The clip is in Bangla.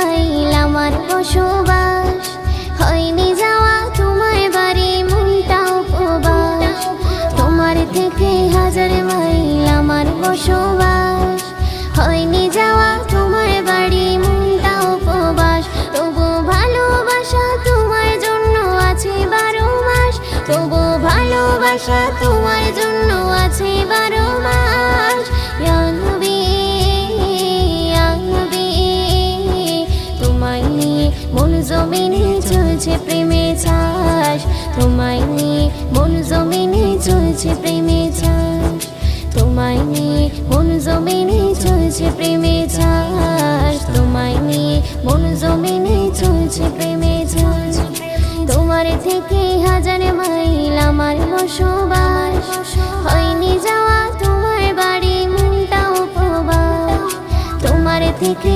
মাইল আমার বসবাস, হয়নি যাওয়া তোমার বাড়ি মনটা উপবাস। তোমার থেকে হাজার মাইল আমার বসবাস, হয়নি যাওয়া তোমার বাড়ি মনটা উপবাস। তবু ভালোবাসা তোমার জন্য আছে 12 মাস, তবু ভালোবাসা তোমার জন্য আছে 12 মাস। ইয়া নবী ইয়া নবী, তোমায় নিয়ে মন জমিনে চলছে প্রেমে চাষ, তোমায় নিয়ে মন জমিনে চলছে প্রেমে চাষ, তোমায় নিয়ে মন জমিনে চলছে প্রেমে চাষ, তোমায় নিয়ে মন জমিনে চলছে প্রেমে চাষ। তোমার থেকে হাজার মাইল আমার বসবাস, হয়নি যাওয়া তোমার বাড়ি মনটা উপবাস। তোমার থেকে